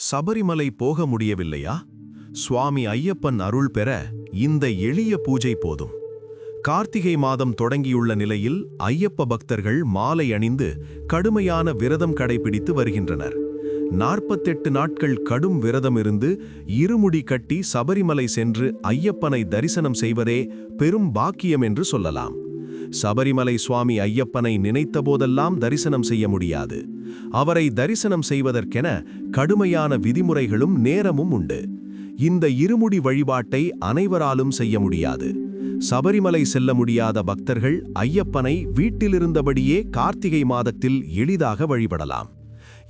சபரிமலை போக முடியவில்லையா? சுவாமி ஐயப்பன் அருள் பெற இந்த எளிய பூஜை போதும். கார்த்திகை மாதம் தொடங்கியுள்ள நிலையில் ஐயப்ப பக்தர்கள் மாலை அணிந்து கடுமையான விரதம் கடைபிடித்து வருகின்றனர். 48 நாட்கள் கடும் விரதம் இருந்து இருமுடி கட்டி சபரிமலை சென்று ஐயப்பனை தரிசனம் செய்வதே பெரும் பாக்கியம் என்று சொல்லலாம். சபரிமலை சுவாமி ஐயப்பனை நினைத்தபோதெல்லாம் தரிசனம் செய்ய முடியாது. அவரை தரிசனம் செய்வதற்கென கடுமையான விதிமுறைகளும் நேரமும் உண்டு. இந்த இருமுடி வழிபாட்டை அனைவராலும் செய்ய முடியாது. சபரிமலை செல்ல முடியாத பக்தர்கள் ஐயப்பனை வீட்டிலிருந்தபடியே கார்த்திகை மாதத்தில் எளிதாக வழிபடலாம்.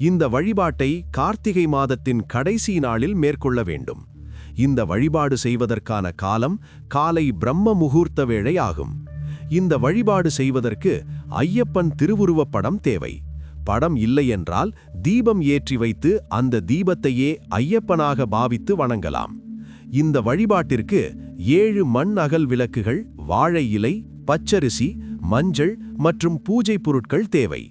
இந்த வழிபாட்டை கார்த்திகை மாதத்தின் கடைசி நாளில் மேற்கொள்ள வேண்டும். இந்த வழிபாடு செய்வதற்கான காலம் காலை பிரம்ம முகூர்த்த வேளை ஆகும். இந்த வழிபாடு செய்வதற்கு ஐயப்பன் திருவுருவப் படம் தேவை. படம் இல்லையென்றால் தீபம் ஏற்றி வைத்து அந்த தீபத்தையே ஐயப்பனாக பாவித்து வணங்கலாம். இந்த வழிபாட்டிற்கு 7 மண் அகல் விளக்குகள், வாழை இலை, பச்சரிசி, மஞ்சள் மற்றும் பூஜை பொருட்கள் தேவை.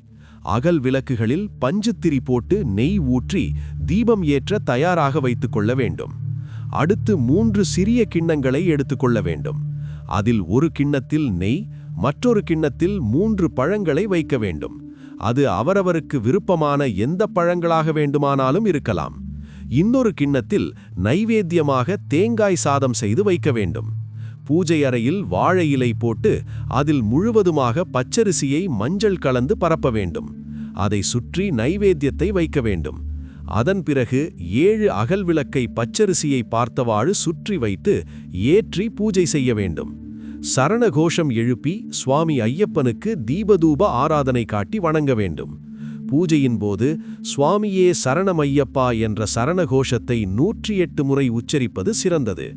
அகல் விளக்குகளில் பஞ்சுத்திரி போட்டு நெய் ஊற்றி தீபம் ஏற்ற தயாராக வைத்துக் கொள்ள வேண்டும். அடுத்து 3 சிறிய கிண்ணங்களை எடுத்துக்கொள்ள வேண்டும். அதில் ஒரு கிண்ணத்தில் நெய், மற்றொரு கிண்ணத்தில் 3 பழங்களை வைக்க வேண்டும். அது அவரவருக்கு விருப்பமான எந்த பழங்களாக வேண்டுமானாலும் இருக்கலாம். இன்னொரு கிண்ணத்தில் நைவேத்தியமாக தேங்காய் சாதம் செய்து வைக்க வேண்டும். பூஜை அறையில் வாழை இலை போட்டு அதில் முழுவதுமாக பச்சரிசியை மஞ்சள் கலந்து பரப்ப வேண்டும். அதை சுற்றி நைவேத்தியத்தை வைக்க வேண்டும். அதன் பிறகு 7 அகல் விளக்கை பச்சரிசியை பார்த்தவாறு சுற்றி வைத்து ஏற்றி பூஜை செய்ய வேண்டும். சரண கோஷம் எழுப்பி சுவாமி ஐயப்பனுக்கு தீபதூப ஆராதனை காட்டி வணங்க வேண்டும். பூஜையின் போது சுவாமியே சரணமையப்பா என்ற சரண கோஷத்தை 108 முறை உச்சரிப்பது சிறந்தது.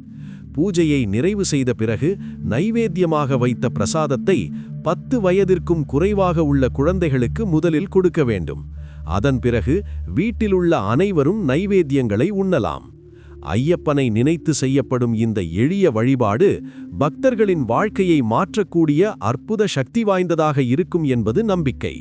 பூஜையை நிறைவு செய்த பிறகு நைவேத்தியமாக வைத்த பிரசாதத்தை 10 வயதிற்கும் குறைவாக உள்ள குழந்தைகளுக்கு முதலில் கொடுக்க வேண்டும். அதன் பிறகு வீட்டிலுள்ள அனைவரும் நைவேத்தியங்களை உண்ணலாம். ஐயப்பனை நினைத்து செய்யப்படும் இந்த எளிய வழிபாடு பக்தர்களின் வாழ்க்கையை மாற்றக்கூடிய அற்புத சக்தி வாய்ந்ததாக இருக்கும் என்பது நம்பிக்கை.